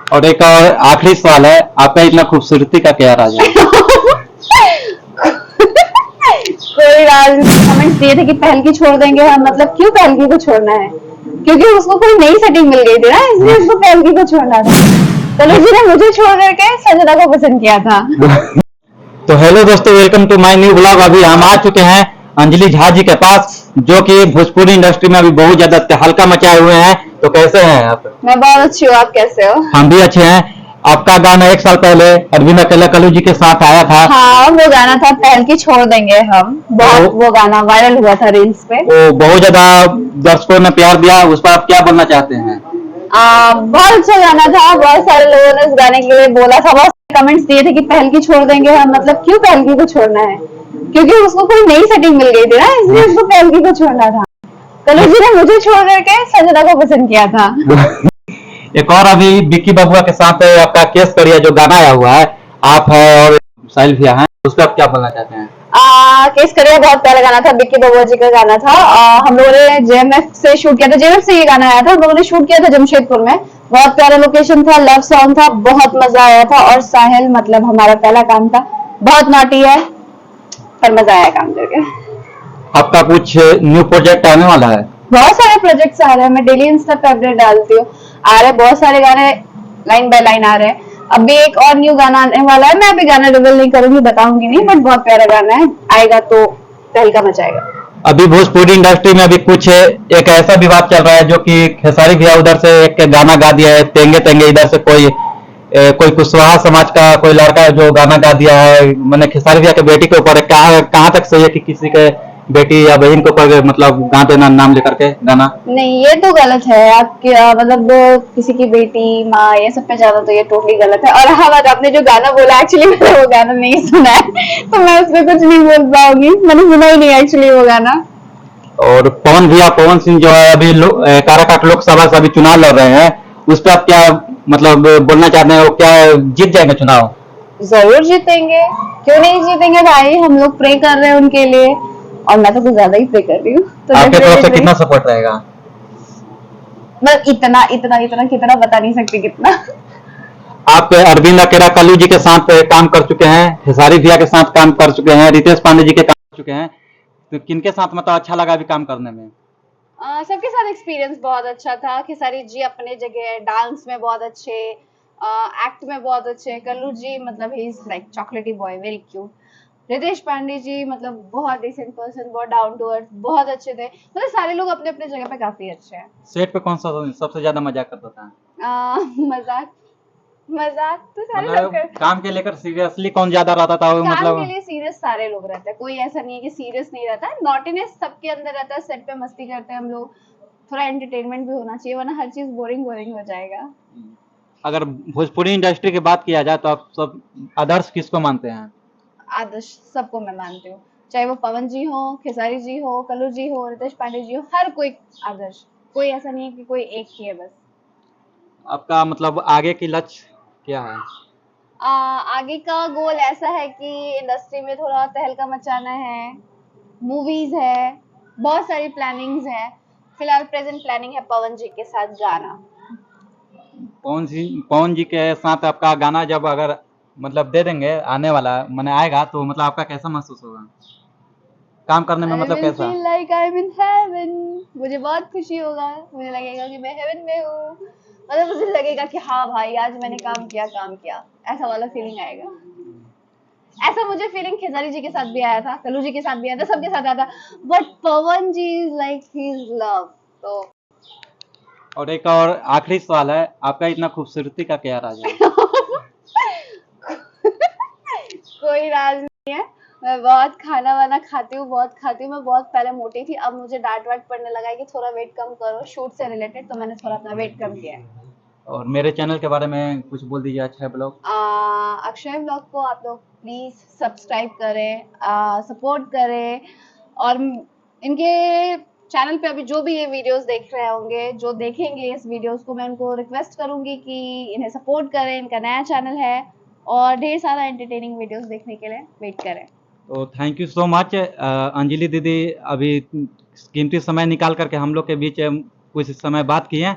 और एक और आखिरी सवाल है, आपका इतना खूबसूरती का क्या राज है? कोई राज कमेंट्स दिए थे कि पहलकी छोड़ देंगे हम, मतलब क्यों पहलकी को छोड़ना है? क्योंकि उसको कोई नई सेटिंग मिल गई थी ना, इसलिए उसको पहलकी को छोड़ना था। तनुज जी ने मुझे छोड़ करके संजना को पसंद किया था। तो हेलो दोस्तों, welcome to my new blog. अभी हम आ चुके हैं अंजलि झा जी के पास, जो कि भोजपुरी इंडस्ट्री में अभी बहुत ज्यादा तहलका मचाए हुए हैं। तो कैसे हैं आप? मैं बहुत अच्छी हूँ, आप कैसे हो? हम भी अच्छे हैं। आपका गाना 1 साल पहले अरविंद अकेला कल्लू जी के साथ आया था। हाँ, वो गाना था पहलकी छोड़ देंगे हम, बहुत वो गाना वायरल हुआ था रील्स पे। वो बहुत ज्यादा दर्शकों ने प्यार दिया, उस पर आप क्या बोलना चाहते हैं? बहुत अच्छा गाना था, बहुत सारे लोगों ने इस गाने के लिए बोला था, बहुत कमेंट्स दिए थे कि पहलकी छोड़ देंगे हम, मतलब क्यों पहलकी को छोड़ना है? क्योंकि उसको कोई नई सेटिंग मिल गई थी ना, इसलिए उसको पहलकी को छोड़ना था। तनुज जी ने मुझे छोड़ करके संजना को पसंद किया था। एक और अभी विक्की बबुआ के साथ आपका केस करिए जो गाना आया हुआ है, आप है और साहिल भैया हैं, उस पर आप क्या बोलना चाहते हैं? केस करिया बहुत पहले गाना था, विक्की बबुआ जी का गाना था। हम लोगों ने जेएमएफ से शूट किया था, जेएमएफ से ये गाना आया था, हम लोगों ने शूट किया था जमशेदपुर में। बहुत प्यारा लोकेशन था, लव सॉन्ग था, बहुत मजा आया था। और साहिल मतलब हमारा पहला काम था, बहुत नॉटी है पर मजा आया काम करके। आपका कुछ न्यू प्रोजेक्ट आने वाला है? बहुत सारे प्रोजेक्ट्स आ रहे हैं, मैं डेली इंस्टा पे अपडेट डालती हूँ। आ रहे बहुत सारे गाने, लाइन बाय लाइन आ रहे हैं। अभी एक और न्यू गाना आने वाला है, मैं अभी गाना रिवील नहीं करूंगी, बताऊंगी नहीं, बट बहुत प्यारा गाना है, आएगा तो तहलका मचाएगा। अभी भोजपुरी इंडस्ट्री में अभी कुछ एक ऐसा विवाद चल रहा है जो कि खेसारी भैया उधर से एक गाना गा दिया है, तेंगे तेंगे, इधर से कोई कुशवाहा समाज का कोई लड़का जो गाना गा दिया है, मैंने खेसारी भैया के बेटी के ऊपर। कहाँ तक सही है कि किसी के बेटी या बहन के ऊपर मतलब गा देना नाम लेकर के गाना? नहीं, ये तो गलत है। आप क्या मतलब, किसी की बेटी माँ ये सब पे जाना तो ये टोटली गलत है। और हाँ, आपने जो गाना बोला, एक्चुअली मैंने वो गाना नहीं सुना है, तो मैं उसमें कुछ नहीं बोल पाऊंगी, मैंने सुना ही नहीं एक्चुअली वो गाना। और पवन भैया, पवन सिंह जो है अभी काराकाट लोकसभा से अभी चुनाव लड़ रहे हैं, उस पर आप क्या मतलब बोलना चाहते हैं? वो क्या जीत जाएंगे चुनाव? जरूर जीतेंगे, क्यों नहीं जीतेंगे भाई, हम लोग प्रे कर रहे हैं उनके लिए, और मैं तो कुछ ज्यादा ही प्रे कर रही हूँ। तो आपके तरफ से कितना सपोर्ट रहेगा? मैं इतना इतना इतना कितना बता नहीं सकती कितना। आप अरविंद अकेला कल्लू जी के साथ काम कर चुके हैं, खेसारी भैया के साथ काम कर चुके हैं, रितेश पांडे जी के काम कर चुके हैं, तो किनके साथ मतलब अच्छा लगा अभी काम करने में? सबके साथ एक्सपीरियंस बहुत अच्छा था। खेसारी जी अपने जगह डांस में बहुत अच्छे, एक्ट में बहुत अच्छे। कल्लू जी मतलब he is like chocolatey boy, very cute. Ritesh Pandey ji मतलब बहुत डिसेंट पर्सन, बहुत डाउन टू अर्थ, बहुत अच्छे थे। मतलब सारे लोग अपने अपने जगह पे काफी अच्छे हैं। सेट पे कौन सा सबसे ज्यादा मजाक करता था? मजाक मजाक तो सारे लोग मतलब करते। काम के लेकर सीरियसली कौन ज्यादा रहता था? काम मतलब के लिए सीरियस सारे लोग रहते हैं, कोई ऐसा नहीं है कि सीरियस नहीं रहता है। नॉटीनेस सबके अंदर रहता है, सेट पे मस्ती करते हैं हम लोग, थोड़ा एंटरटेनमेंट भी होना चाहिए, वरना हर चीज बोरिंग बोरिंग हो जाएगा। अगर भोजपुरी इंडस्ट्री की बात किया जाए तो आप सब आदर्श किसको मानते हैं? आदर्श सबको मैं मानती हूँ, चाहे वो पवन जी हो, खेसारी जी हो, कल्लू जी हो, रितेश पांडे जी हो, हर कोई आदर्श। कोई ऐसा नहीं है कि कोई एक ही है बस। आपका मतलब आगे की लक्ष्य क्या है? आगे का गोल ऐसा है कि इंडस्ट्री में थोड़ा तहलका मचाना है, मूवीज है, बहुत सारी प्लानिंग्स है। फिलहाल प्रेजेंट प्लानिंग है पवन जी के साथ गाना। पवन जी के साथ आपका गाना जब अगर मतलब दे देंगे, आने वाला मैंने आएगा, तो मतलब आपका कैसा महसूस होगा काम करने में? I मतलब will कैसा? feel like I'm in heaven। मुझे बहुत खुशी होगा, मुझे लगेगा कि मैं हेवन में हूँ। मतलब मुझे लगेगा कि हाँ भाई, आज मैंने काम किया, ऐसा वाला फीलिंग आएगा। ऐसा मुझे फीलिंग खेसारी जी के साथ भी आया था, कल्लू जी के साथ भी आया था, सबके साथ आया था। But Pawan ji is like he is love. तो और एक और आखिरी सवाल है, आपका इतना खूबसूरती का क्या राज है? कोई राज नहीं है। मैं बहुत खाना वाना खाती हूँ, बहुत खाती हूँ। मैं बहुत पहले मोटी थी, अब मुझे डांट वाट पड़ने लगा है कि थोड़ा वेट कम करो शूट से रिलेटेड, तो मैंने थोड़ा अपना वेट कम किया है। और मेरे चैनल के बारे में कुछ बोल दीजिए, अच्छा है ब्लॉग। अक्षय ब्लॉग को आप लोग प्लीज सब्सक्राइब करें, सपोर्ट करें। और इनके चैनल पे अभी जो भी ये वीडियोस देख रहे होंगे, जो देखेंगे इस वीडियोस को, मैं उनको रिक्वेस्ट करूंगी कि इन्हें सपोर्ट करें। इनका नया चैनल है और ढेर सारा एंटरटेनिंग वीडियोस देखने के लिए वेट करें। तो thank you so much Anjali दीदी, अभी कीमती समय निकाल करके हम लोग के बीच कुछ समय बात किए।